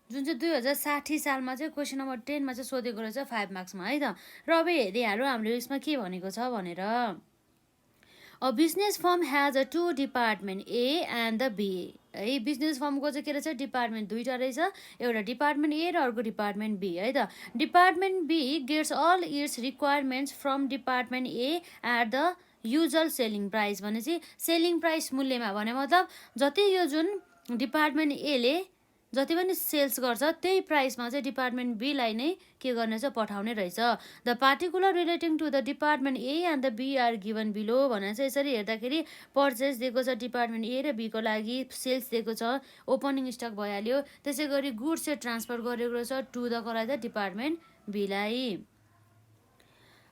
जुन चाहिँ 2060 सालमा चाहिँ क्वेसन नम्बर 10 मा चाहिँ सोधेको रहेछ 5 मार्क्समा है त। र अब हेरिहालौँ हाम्रो यसमा के भनेको छ भनेर। A business firm has a two department A and the B है। बिजनेस फर्मको चाहिँ के रहेछ डिपार्टमेन्ट दुईवटा रहेछ, एउटा डिपार्टमेन्ट ए र अर्को डिपार्टमेन्ट बी है त। Department B gets all its requirements from department A at the usual selling price भनेपछि सेलिङ प्राइस मूल्यमा भने मतलब जति यो जुन डिपार्टमेन्ट एले जति पनि सेल्स गर्छ त्यही प्राइसमा चाहिँ डिपार्टमेन्ट बीलाई नै के गर्ने चाहिँ पठाउने रहेछ। The particular relating to the department A and the B are given below भनेर चाहिँ यसरी हेर्दाखेरि पर्चेस दिएको छ डिपार्टमेन्ट ए र बीको लागि, सेल्स दिएको छ, ओपनिङ स्टक भइहाल्यो। त्यसै गरी गुड्स चाहिँ ट्रान्सफर गरेको रहेछ टु द कसलाई त डिपार्टमेन्ट बीलाई।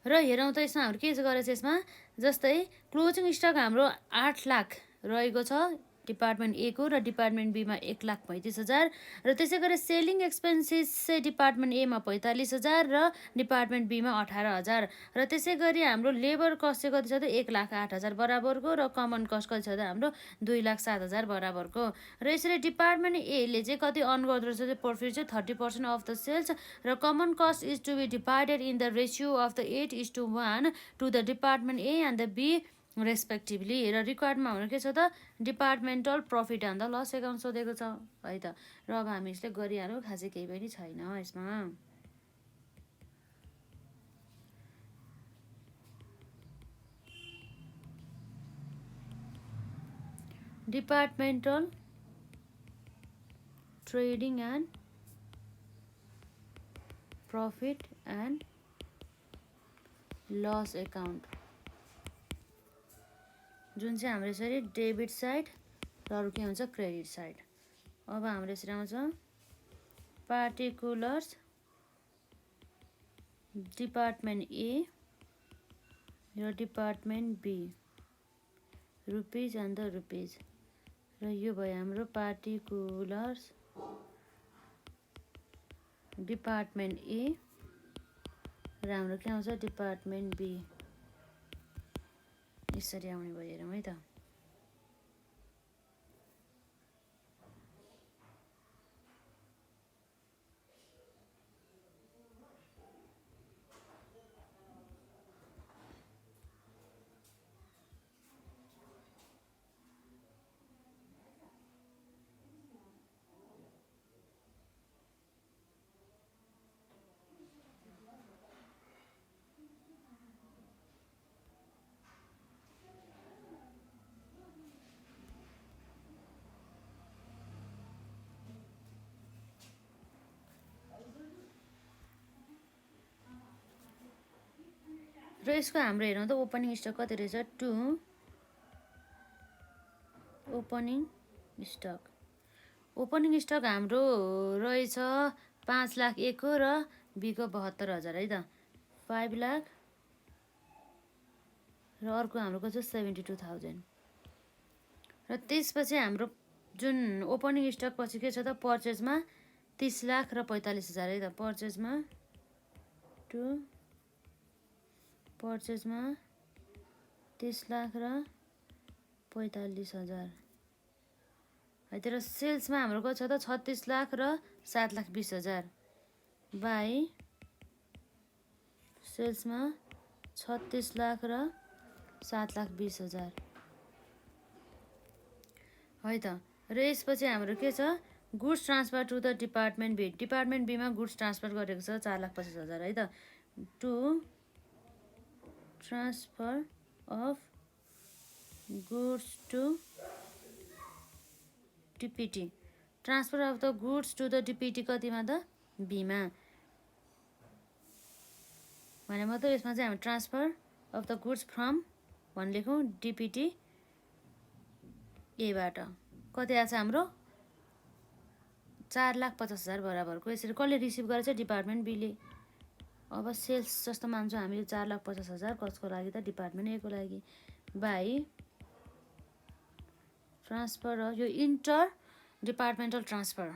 र हेरौँ त यसमा हाम्रो के गरेछ यसमा, जस्तै क्लोजिङ स्टक हाम्रो 8 लाख रहेको छ डिपार्टमेन्ट ए को र डिपार्टमेन्ट बीमा 1,35,000 र त्यसै गरी सेलिङ एक्सपेन्सेस चाहिँ डिपार्टमेन्ट एमा 45,000 र डिपार्टमेन्ट बीमा 18,000 र त्यसै गरी हाम्रो लेबर कस्ट चाहिँ कति छ त 1,08,000 बराबरको र कमन कस्ट कति छ त हाम्रो 2,07,000 बराबरको। र यसरी डिपार्टमेन्ट एले चाहिँ कति अर्न गर्दो रहेछ प्रफिट चाहिँ 30% अफ द सेल्स र common cost is to be divided in the ratio of the 8:1 to the department A and the B respectively. र रिक्वायर्डमा हाम्रो के छ त departmental profit and the loss account सोधेको छ है त। र अब हामी यसले गरिहाल्यौँ, खासै केही पनि छैन यसमा। Departmental trading and profit and loss account जुन चाहिँ हाम्रो यसरी डेबिट साइड र अरू के हुन्छ क्रेडिट साइड। अब हाम्रो यसरी आउँछ पार्टिकुलर्स डिपार्टमेन्ट ए र department B rupees and the rupees र यो भयो हाम्रो पार्टिकुलर्स डिपार्टमेन्ट ए र हाम्रो के आउँछ डिपार्टमेन्ट बी। यसरी आउने भयो हेरौँ है त। र यसको हाम्रो हेरौँ त ओपनिङ स्टक कति रहेछ 2 ओपनिङ स्टक। ओपनिङ स्टक हाम्रो रहेछ 5 लाख ए को र बीको 72,000 है त। 5 लाख र अर्को हाम्रो को छ 72,000 र त्यसपछि हाम्रो जुन ओपनिङ स्टक पछि के छ त पर्चेजमा 30 लाख र 45,000 है त। पर्चेजमा 2 पर्चेजमा 30 लाख र 45,000 है त। सेल्समा हाम्रो को छ त 36 लाख र 7,20,000 बाई सेल्समा 36 लाख र 7,20,000 है त। र यसपछि हाम्रो के छ goods transfer to the department B. Department बीमा गुड्स ट्रान्सफर गरेको छ 4,25,000 है त। To transfer of goods to dept. Transfer of the goods to the dept कतिमा त बीमा भने मतलब यसमा चाहिँ हामी transfer of the goods from भन् लेखौँ डिपिटी एबाट कति आएको छ हाम्रो 4,50,000 बराबरको। यसरी कसले रिसिभ गरेछ डिपार्टमेन्ट बीले। अब सेल्स जस्तो मान्छौँ हामी 4,50,000 कसको लागि त डिपार्टमेन्ट ए को लागि बाई ट्रान्सफर यो इन्टर डिपार्टमेन्टल ट्रान्सफर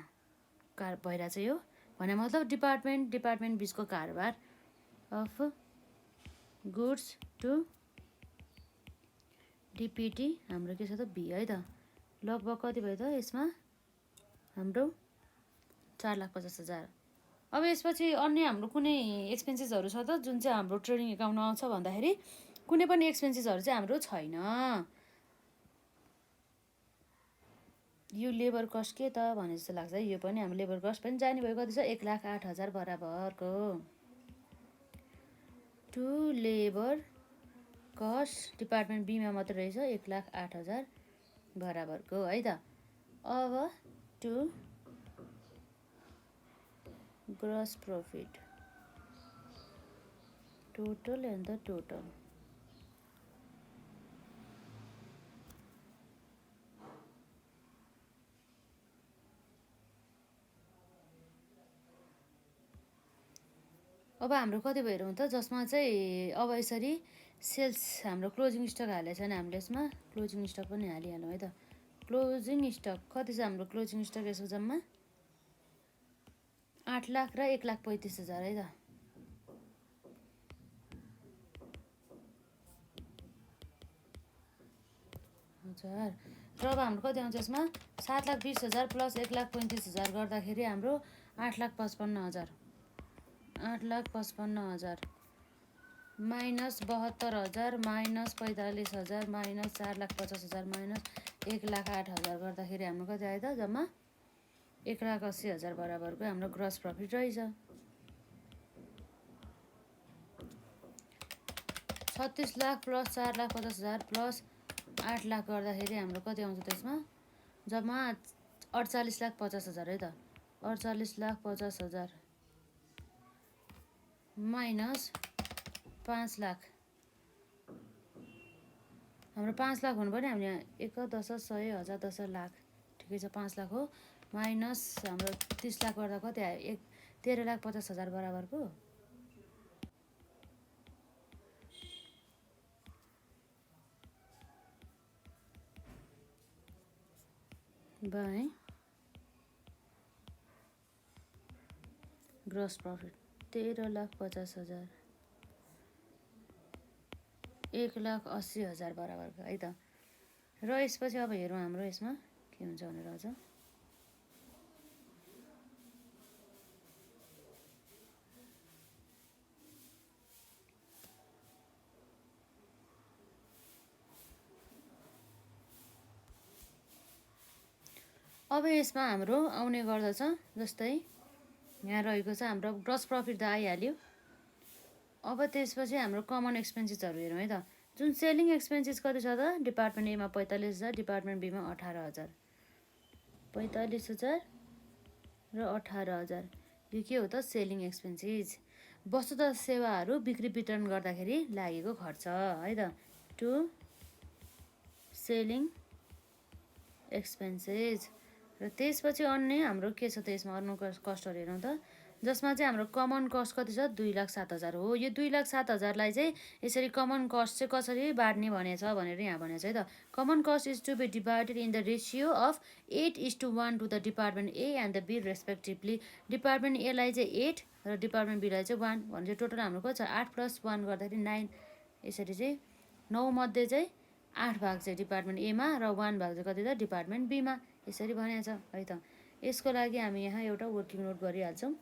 कार भइरहेछ यो भने मतलब डिपार्टमेन्ट बीचको कारोबार अफ गुड्स टु डिपिटी हाम्रो के छ त बी है त। लगभग कति भयो त यसमा हाम्रो 4,50,000। अब यसपछि अन्य हाम्रो कुनै एक्सपेन्सेसहरू छ त जुन चाहिँ हाम्रो ट्रेडिङ एकाउन्टमा आउँछ भन्दाखेरि कुनै पनि एक्सपेन्सेसहरू चाहिँ हाम्रो छैन। यो लेबर कस्ट के त भने जस्तो लाग्छ है। यो पनि हाम्रो लेबर कस्ट पनि जाने भयो कति छ 1,08,000 बराबरको। टु लेबर कस्ट डिपार्टमेन्ट बीमा मात्र रहेछ 1,08,000 बराबरको है त। अब to gross profit total and the total. अब हाम्रो कति भइरहँ त जसमा चाहिँ अब यसरी सेल्स हाम्रो क्लोजिङ स्टक हालेको छैन हामीले यसमा क्लोजिङ स्टक पनि हालिहालौँ है त। क्लोजिङ स्टक कति छ हाम्रो क्लोजिङ स्टक यसको जम्मा 8 लाख र 1,35,000 है त। हजार र अब हाम्रो कति आउँछ यसमा 7,20,000 प्लस 1,35,000 गर्दाखेरि हाम्रो 8,55,000 8,55,000 माइनस 72,000 माइनस 45,000 माइनस 4,50,000 माइनस 1,08,000 गर्दाखेरि हाम्रो कति आयो त जम्मा 1,80,000 बराबरको हाम्रो ग्रस प्रफिट रहेछ। 36 लाख प्लस 4,50,000 प्लस 8 लाख गर्दाखेरि हाम्रो कति आउँछ त्यसमा जम्मा 48,50,000 है त। 48,50,000 माइनस 5 लाख हाम्रो 5 लाख हुनु पर्ने हामीले 1 10 100 1000 10 लाख ठिकै छ 5 लाख हो माइनस हाम्रो 30 लाख गर्दा कति आयो 13,50,000 बराबरको बाई ग्रस प्रॉफिट 13,50,000 1,80,000 बराबरको है त। र यसपछि अब हेरौँ हाम्रो यसमा के हुन्छ भनेर अझ अब यसमा हाम्रो आउने गर्दछ जस्तै यहाँ रहेको छ हाम्रो ग्रस प्रफिट त आइहाल्यो। अब त्यसपछि हाम्रो कमन एक्सपेन्सेसहरू हेरौँ है त। जुन सेलिङ एक्सपेन्सेस कति छ त डिपार्टमेन्ट एमा 45,000 डिपार्टमेन्ट बीमा 18,000 45,000 र 18,000 यो के हो त सेलिङ एक्सपेन्सेस वस्तु तथा सेवाहरू बिक्री वितरण गर्दाखेरि लागेको खर्च है त। टु सेलिङ एक्सपेन्सेस र त्यसपछि अन्य हाम्रो के छ त यसमा अर्को कस्टहरू हेरौँ त जसमा चाहिँ हाम्रो कमन कस्ट कति छ 2,07,000 हो। यो 2,07,000लाई चाहिँ यसरी कमन कस्ट चाहिँ कसरी बाँड्ने भनेछ भनेर यहाँ भनेको छ है त। Common cost is to be divided in the ratio of 8:1 to the department A and the B respectively. Department एलाई चाहिँ 8 र डिपार्टमेन्ट बीलाई चाहिँ 1 भने चाहिँ टोटल हाम्रो कति छ 8 + 1 गर्दाखेरि 9 यसरी चाहिँ 9 मध्ये चाहिँ 8 भाग चाहिँ डिपार्टमेन्ट एमा र 1 भाग चाहिँ कति त डिपार्टमेन्ट बीमा यसरी भनेको छ है त। यसको लागि हामी यहाँ एउटा वर्किङ नोट गरिहाल्छौँ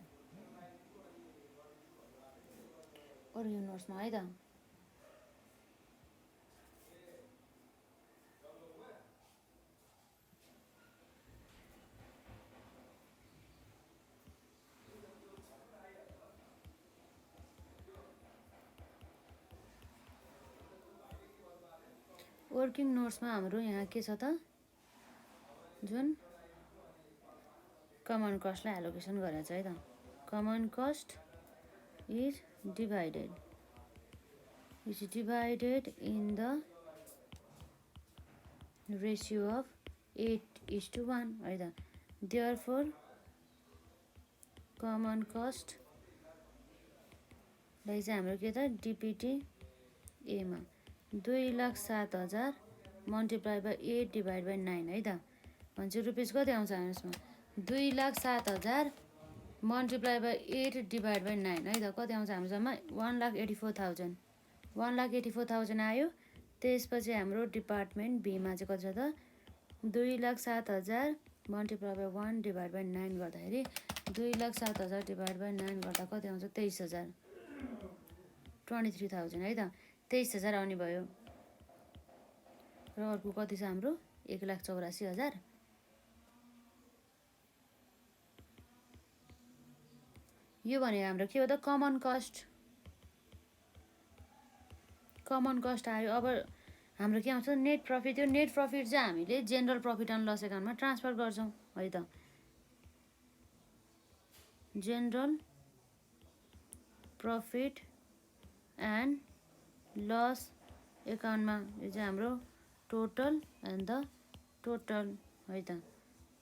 वर्किङ नोट्समा है त। वर्किङ नोट्समा हाम्रो यहाँ के छ त जुन कमन कस्टलाई एलोकेसन गरेको छ है त। Common cost is divided in the ratio of 8:1 है त। देयरफोर कमन कस्टलाई चाहिँ हाम्रो के त डिपिटी एमा 2,07,000 मल्टिप्लाई बाई 8/9 है त। भनेपछि रुपिस कति आउँछ यसमा 2,07,000 मल्टिप्लाई बाई 8/9 है त। कति आउँछ हाम्रो जम्मा 1,84,000 1,84,000 आयो। त्यसपछि हाम्रो डिपार्टमेन्ट बीमा चाहिँ कति छ त 2,07,000 मल्टिप्लाई बाई 1/9 गर्दाखेरि 2,07,000 डिभाइड बाई 9 गर्दा कति आउँछ 23,000 23,000 है त 23,000 आउने भयो र अर्को कति छ हाम्रो 1,84,000 यो भनेको हाम्रो के हो त कमन कस्ट आयो अब हाम्रो के आउँछ नेट प्रफिट त्यो नेट प्रफिट चाहिँ हामीले जेनरल प्रफिट एन्ड लस एकाउन्टमा ट्रान्सफर गर्छौँ है त जेनरल प्रफिट एन्ड लस एकाउन्टमा यो चाहिँ हाम्रो टोटल एन्ड द टोटल है त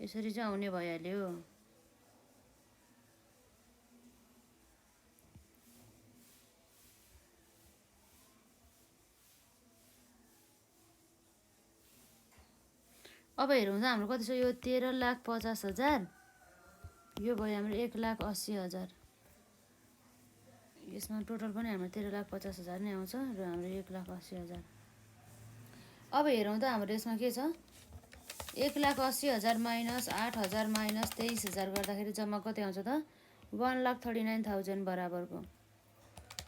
यसरी चाहिँ आउने भइहाल्यो अब हेरौँ त हाम्रो कति छ यो 13,50,000 यो भयो हाम्रो 1,80,000 यसमा टोटल पनि हाम्रो 13,50,000 नै आउँछ र हाम्रो 1,80,000 अब हेरौँ त हाम्रो यसमा के छ 1,80,000 माइनस 8,000 माइनस 23,000 गर्दाखेरि जम्मा कति आउँछ त 1,39,000 बराबरको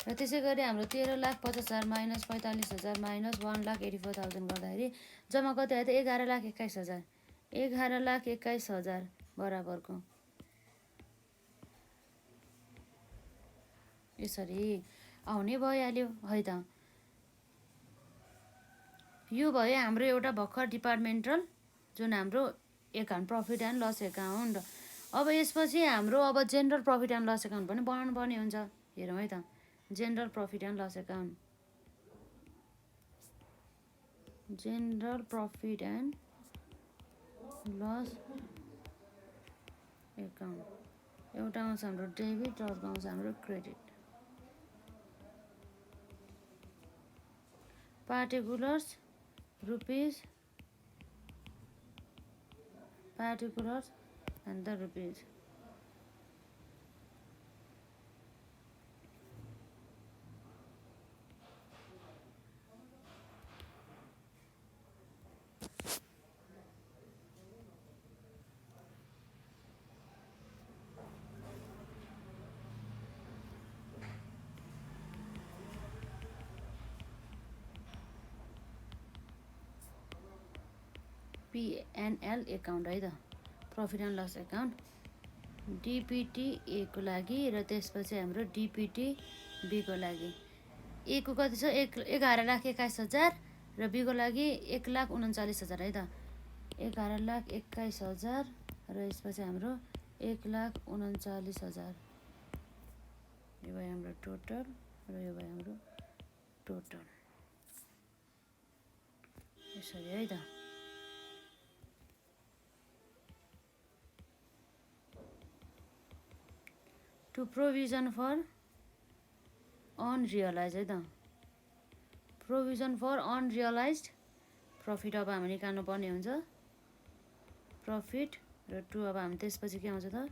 र त्यसै गरी हाम्रो 13,50,000 माइनस 45,000 माइनस 1,84,000 गर्दाखेरि जम्मा कति आयो त 11,21,000 11,21,000 बराबरको यसरी आउने भइहाल्यो है त यो भयो हाम्रो एउटा भर्खर डिपार्टमेन्टल जुन हाम्रो account profit and loss account अब यसपछि हाम्रो अब general profit and loss account पनि बनाउनु पर्ने हुन्छ हेरौँ है त general profit and loss account general profit and loss account एउटा आउँछ हाम्रो डेबिट अर्को आउँछ हाम्रो credit particulars rupees particulars and the rupees PNL account है त profit and loss account DPT A को लागि र त्यसपछि हाम्रो DPT B को लागि A को कति छ 11,21,000 र B को लागि 1,39,000 है त 11,21,000 र यसपछि हाम्रो 1,39,000 यो भयो हाम्रो टोटल र यो भयो हाम्रो टोटल यसरी है त टु प्रोभिजन फर अनरियलाइज है त प्रोभिजन फर अनरियलाइज प्रफिट अब हामी निकाल्नु पर्ने हुन्छ प्रफिट र टु अब हामी त्यसपछि के आउँछ त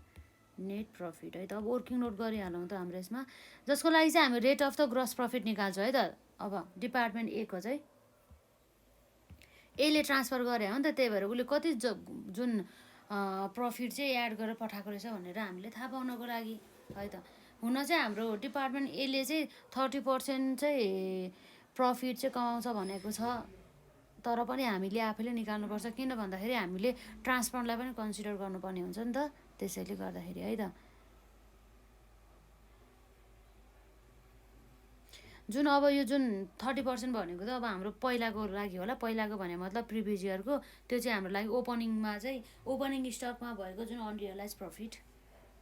नेट प्रफिट है त अब वर्किङ नोट गरिहालौँ त हाम्रो यसमा जसको लागि चाहिँ हामी rate of the gross profit निकाल्छौँ है त अब डिपार्टमेन्ट ए को चाहिँ एले ट्रान्सफर गरे हो नि त त्यही भएर उसले कति जुन प्रफिट चाहिँ एड गरेर पठाएको रहेछ भनेर हामीले थाहा पाउनको लागि है त हुन चाहिँ हाम्रो डिपार्टमेन्ट एले चाहिँ 30% चाहिँ प्रफिट चाहिँ कमाउँछ भनेको छ तर पनि हामीले आफैले निकाल्नुपर्छ किन भन्दाखेरि हामीले ट्रान्सफरलाई पनि कन्सिडर गर्नुपर्ने हुन्छ नि त त्यसैले गर्दाखेरि है त जुन अब यो जुन 30% भनेको त अब हाम्रो पहिलाको लागि होला पहिलाको भने मतलब प्रिभियस इयरको त्यो चाहिँ हाम्रो लागि ओपनिङमा चाहिँ ओपनिङ स्टकमा भएको जुन अनरियलाइज प्रफिट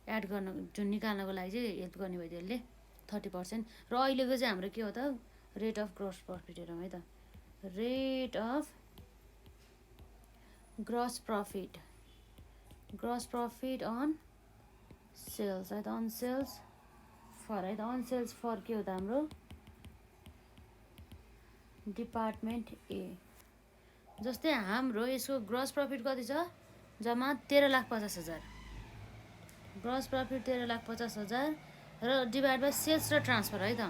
एड गर्न जुन निकाल्नको लागि चाहिँ हेल्प गर्ने भयो त्यसले 30% र अहिलेको चाहिँ हाम्रो के हो त रेट अफ ग्रस प्रफिट हेरौँ है त rate of gross profit on sales है त अन सेल्स फर है त अन सेल्स फर के हो त हाम्रो डिपार्टमेन्ट ए जस्तै हाम्रो यसको ग्रस प्रफिट कति छ जम्मा 13,50,000 ग्रस प्रफिट 13,50,000 र डिभाइड बाई सेल्स र ट्रान्सफर है त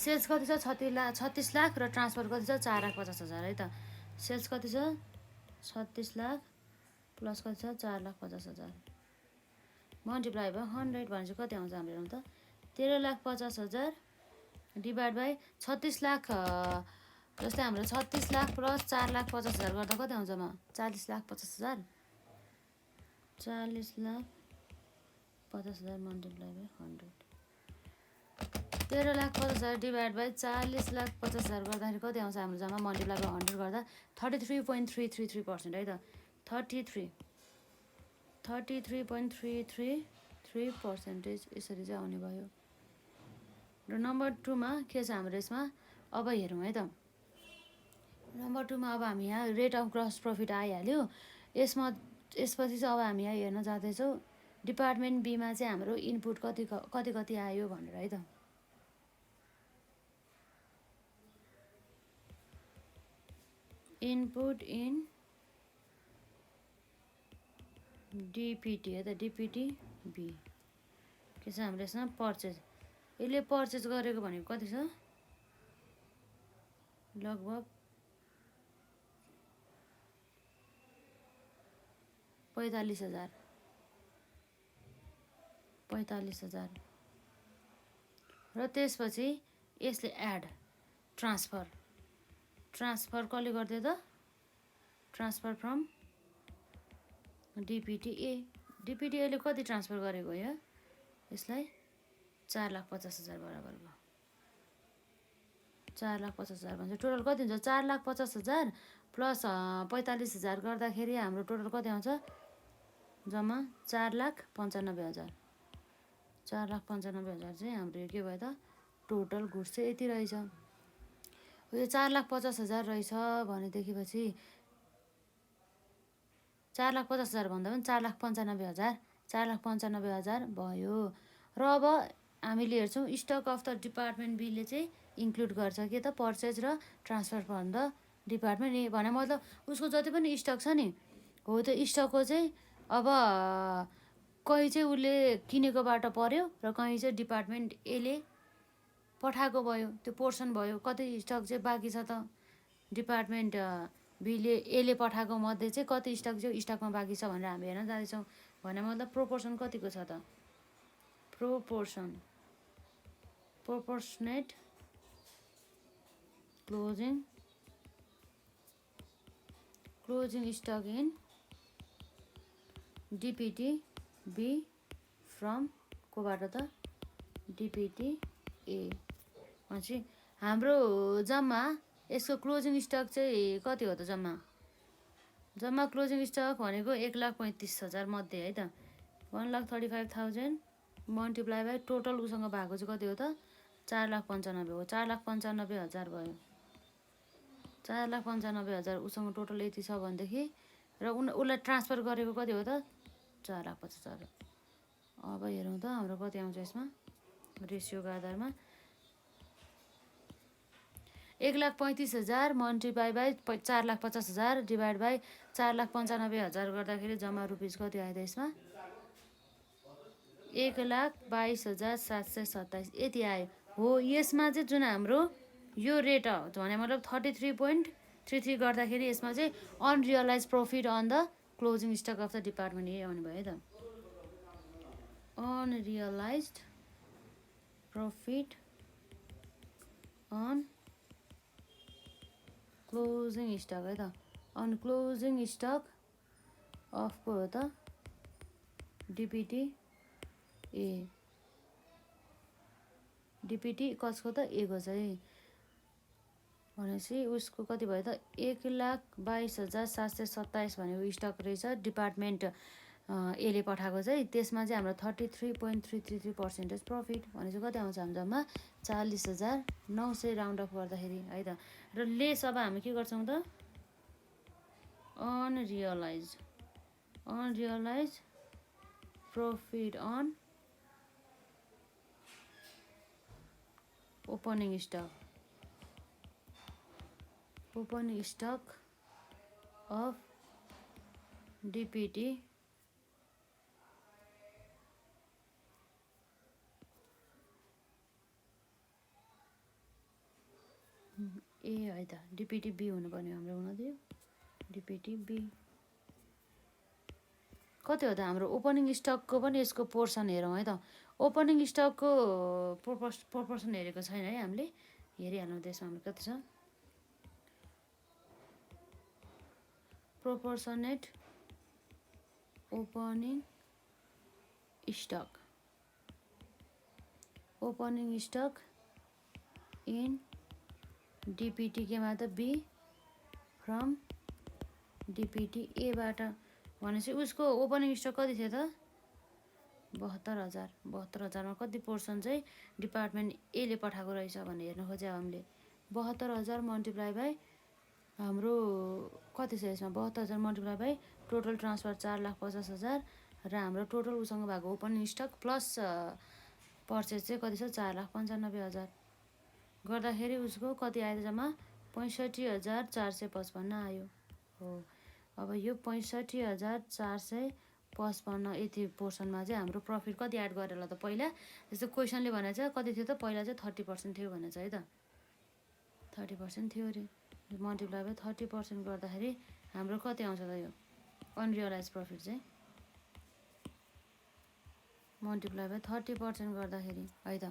सेल्स कति छ 36 लाख र ट्रान्सफर कति छ 4,50,000 है त सेल्स कति छ 36 लाख प्लस कति छ 4,50,000 मल्टिप्लाई बाई 100 भनेपछि कति आउँछ हाम्रो हेरौँ त 13,50,000 डिभाइड बाई 36 लाख जस्तै हाम्रो 36 लाख प्लस 4,50,000 गर्दा कति आउँछ 40,50,000 40,50,000 मल्टिप्लाई बाई 100 13,50,000 डिभाइड बाई 40,50,000 गर्दाखेरि कति आउँछ हाम्रो जम्मा मल्टिप्लाई बाई 100 गर्दा 33.333% है त 33.333% यसरी चाहिँ आउने भयो। र नम्बर 2 मा के छ हाम्रो यसमा अब हेरौँ है त नम्बर 2 मा अब हामी यहाँ रेट अफ ग्रस प्रफिट आइहाल्यो यसपछि चाहिँ अब हामी यहाँ हेर्न जाँदैछौँ डिपार्टमेन्ट बीमा चाहिँ हाम्रो इनपुट कति आयो भनेर है त इनपुट इन डिपिटी है त डिपिटी बी के छ हाम्रो यसमा पर्चेज यसले पर्चेज गरेको भनेको कति छ लगभग 45,000 र त्यसपछि यसले एड ट्रान्सफर कसले गरिदियो त ट्रान्सफर फ्रम डिपिटीए डिपिटीएले कति ट्रान्सफर गरेको हो यसलाई 4,50,000 बराबर भयो 4,50,000 भन्छ टोटल कति हुन्छ 4,50,000 प्लस 45,000 गर्दाखेरि हाम्रो टोटल कति आउँछ जम्मा 4,95,000 4,95,000 चाहिँ हाम्रो के भयो त टोटल गुड्स चाहिँ यति रहेछ यो 4,50,000 रहेछ भनेदेखिपछि 4,50,000 भन्दा पनि 4,95,000 भयो र अब हामीले हेर्छौँ स्टक अफ द डिपार्टमेन्ट बीले चाहिँ इन्क्लुड गर्छ के त पर्चेज र ट्रान्सफर फ्रम द डिपार्टमेन्ट ए भने मतलब उसको जति पनि स्टक छ नि हो त्यो स्टकको चाहिँ अब कहीँ चाहिँ उसले किनेकोबाट पर्यो र कहीँ चाहिँ डिपार्टमेन्ट एले पठाएको भयो त्यो पोर्सन भयो कति स्टक चाहिँ बाँकी छ त डिपार्टमेन्ट बीले एले पठाएको मध्ये चाहिँ कति स्टक चाहिँ स्टकमा बाँकी छ भनेर हामी हेर्न जाँदैछौँ भने मतलब प्रोपोर्सन कतिको छ त proportionate closing stock in DPT B from कोबाट त डिपिटी ए भनेपछि हाम्रो जम्मा यसको क्लोजिङ स्टक चाहिँ कति हो त जम्मा क्लोजिङ स्टक भनेको 1,35,000 मध्ये है त 1,35,000 मल्टिप्लाई बाई टोटल उसँग भएको चाहिँ कति हो त 4,95,000 हो 4,95,000 भयो 4,95,000 उसँग टोटल यति छ भनेदेखि र उसलाई ट्रान्सफर गरेको कति हो त 4,50,000 अब हेरौँ त हाम्रो कति आउँछ यसमा रेसियोको आधारमा 1,35,000 मल्टिप्लाई बाई 4,50,000 डिभाइड बाई 4,95,000 गर्दाखेरि जम्मा रुपिस कति आयो त यसमा 1,22,727 यति आयो हो यसमा चाहिँ जुन हाम्रो यो रेट हो भने मतलब 33.33 गर्दाखेरि यसमा चाहिँ unrealised profit on the closing stock of the department A आउने भयो है त unrealised profit on closing stock है त अन क्लोजिङ स्टक अफ को हो त डिपिटी ए डिपिटी कसको त ए को चाहिँ भनेपछि उसको कति भयो त 1,22,727 भनेको स्टक रहेछ डिपार्टमेन्ट एले पठाएको चाहिँ त्यसमा चाहिँ हाम्रो 33.333% प्रफिट भनेपछि कति आउँछ हाम्रो जम्मा 40,900 राउन्ड अफ गर्दाखेरि है त र लेस अब हामी के गर्छौँ त unrealised profit on opening stock of DPT A है त डिपिटी बी हुनुपर्ने हाम्रो हुन दियो डिपिटी बी कति हो त हाम्रो ओपनिङ स्टकको पनि यसको पोर्सन हेरौँ है त। ओपनिङ स्टकको प्रोपोर्सन हेरेको छैन है हामीले, हेरिहाल्नु त्यसमा हाम्रो कति छ। Proportionate opening stock, opening stock in DPT केमा त बी फ्रम डिपिटी एबाट भनेपछि उसको ओपनिङ स्टक कति थियो त 72,000। 72,000मा कति पोर्सन चाहिँ डिपार्टमेन्ट एले पठाएको रहेछ भनेर हेर्न खोज्यो हामीले। 72,000 मल्टिप्लाई बाई हाम्रो कति छ यसमा, 72,000 मल्टिप्लाई बाई टोटल ट्रान्सफर 4,50,000 र हाम्रो टोटल उसँग भएको ओपनिङ स्टक प्लस पर्चेज चाहिँ कति छ 4,95,000 गर्दाखेरि उसको कति आयो जम्मा 65,455 आयो हो। अब यो 65,455 यति पोर्सनमा चाहिँ हाम्रो प्रफिट कति एड गरेर त पहिला जस्तो क्वेसनले भने चाहिँ कति थियो त पहिला चाहिँ 30% थियो भनेछ है त, 30% थियो अरे। मल्टिप्लाई बाई 30% गर्दाखेरि हाम्रो कति आउँछ त यो अनरियलाइज प्रफिट चाहिँ मल्टिप्लाई बाई 30% गर्दाखेरि है त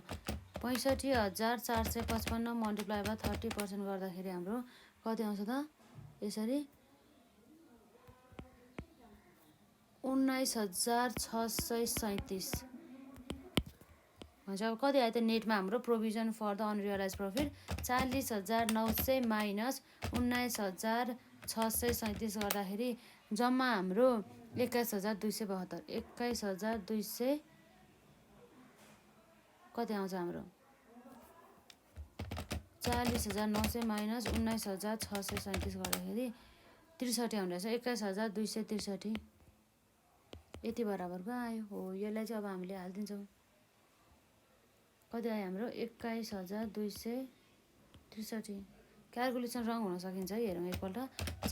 65,455 मल्टिप्लाई बाई 30% गर्दाखेरि हाम्रो कति आउँछ त यसरी 19,637 हुन्छ। अब कति आयो त नेटमा हाम्रो provision for the unrealise profit 40,900 minus 19,637 गर्दाखेरि जम्मा हाम्रो 21,272 21,200 कति आउँछ हाम्रो 40,900 माइनस 19,637 गर्दाखेरि 63 आउँदो रहेछ 21,263 यति बराबरको आयो हो। यसलाई चाहिँ अब हामीले हालिदिन्छौँ कति आयो हाम्रो 21,263। क्यालकुलेसन रङ हुन सकिन्छ है, हेरौँ एकपल्ट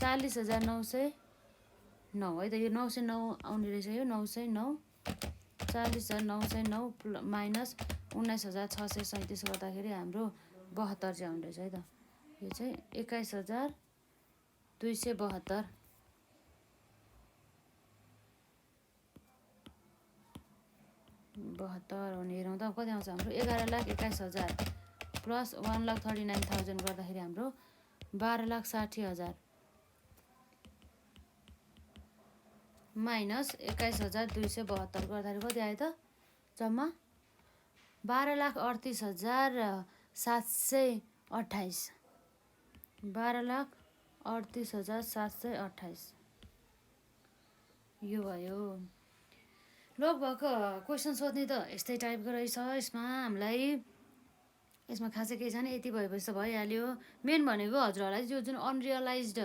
40,909 है त यो 909 आउने रहेछ यो 909 40,909 माइनस 19,637 गर्दाखेरि हाम्रो 72 चाहिँ आउने रहेछ है त। यो चाहिँ 21,272 72 हुने हेरौँ त कति आउँछ हाम्रो 11,21,000 प्लस 1,39,000 गर्दाखेरि हाम्रो 12,60,000 माइनस 21,272 गर्दाखेरि कति आयो त जम्मा 12,38,728 12,38,728 यो भयो। लगभग क्वेसन सोध्ने त यस्तै टाइपको रहेछ। यसमा हामीलाई यसमा खासै केही छैन, यति भएपछि त भइहाल्यो। मेन भनेको हजुरहरूलाई यो जुन unrealised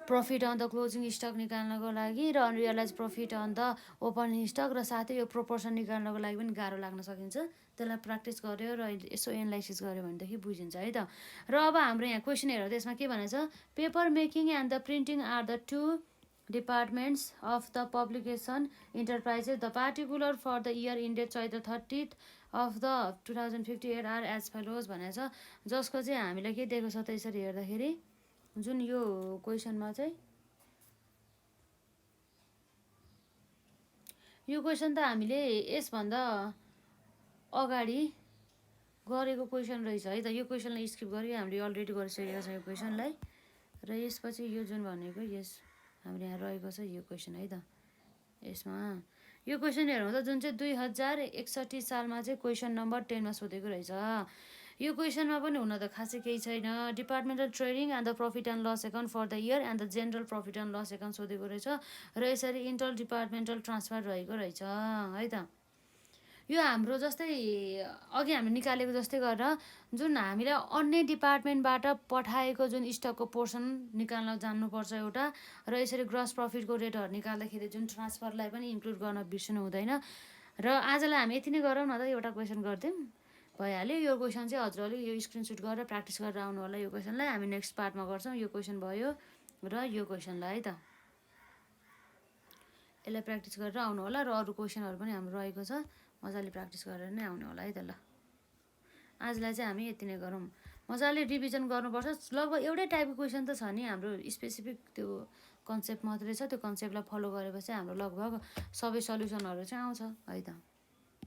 profit on the closing stock निकाल्नको लागि र unrealise profit on the opening stock र साथै यो प्रोपोर्सन निकाल्नको लागि पनि गाह्रो लाग्न सकिन्छ। त्यसलाई प्र्याक्टिस गर्यो र यसो एनालाइसिस गर्यो भनेदेखि बुझिन्छ है त। र अब हाम्रो यहाँ क्वेसन हेरेर त्यसमा के भनेछ, paper making and the printing are the two departments of the publication enterprises. The particular for the year ended Chaitra 30th of the 2058 are as follows भनेछ। जसको चाहिँ हामीलाई के दिएको छ त यसरी हेर्दाखेरि जुन यो क्वेसनमा चाहिँ यो क्वेसन त हामीले यसभन्दा अगाडि गरेको क्वेसन रहेछ है त। यो क्वेसनलाई स्किप गरेर हामीले अलरेडी गरिसकेको छ यो क्वेसनलाई र यसपछि यो जुन भनेको यस हाम्रो यहाँ रहेको छ यो क्वेसन है त। यसमा यो क्वेसन हेरौँ त जुन चाहिँ 2061 सालमा चाहिँ क्वेसन नम्बर 10मा सोधेको रहेछ। यो क्वेसनमा पनि हुन त खासै केही छैन। Departmental trading and the profit and loss account for the year and the general profit and loss account सोधेको रहेछ र यसरी इन्टर डिपार्टमेन्टल ट्रान्सफर रहेको रहेछ है त। यो हाम्रो जस्तै अघि हामीले निकालेको जस्तै गरेर जुन हामीलाई अन्य डिपार्टमेन्टबाट पठाएको जुन स्टकको पोर्सन निकाल्न जान्नुपर्छ एउटा र यसरी ग्रस प्रफिटको रेटहरू निकाल्दाखेरि जुन ट्रान्सफरलाई पनि इन्क्लुड गर्न बिर्सनु हुँदैन। र आजलाई हामी यति नै गरौँ न त, एउटा क्वेसन गरिदिउँ भइहाल्यो। यो क्वेसन चाहिँ हजुरहरूले यो स्क्रिनसुट गरेर प्र्याक्टिस गरेर आउनु होला। यो क्वेसनलाई हामी नेक्स्ट पार्टमा गर्छौँ। यो क्वेसन भयो र यो क्वेसनलाई है त यसलाई प्र्याक्टिस गरेर आउनु होला र अरू क्वेसनहरू पनि हाम्रो रहेको छ मजाले प्र्याक्टिस गरेर नै आउने होला है त। ल आजलाई चाहिँ हामी यति नै गरौँ, मजाले रिभिजन गर्नुपर्छ। लगभग एउटै टाइपको क्वेसन त छ नि हाम्रो स्पेसिफिक त्यो कन्सेप्ट मात्रै छ, त्यो कन्सेप्टलाई फलो गरेपछि हाम्रो लगभग सबै सल्युसनहरू चाहिँ आउँछ है त।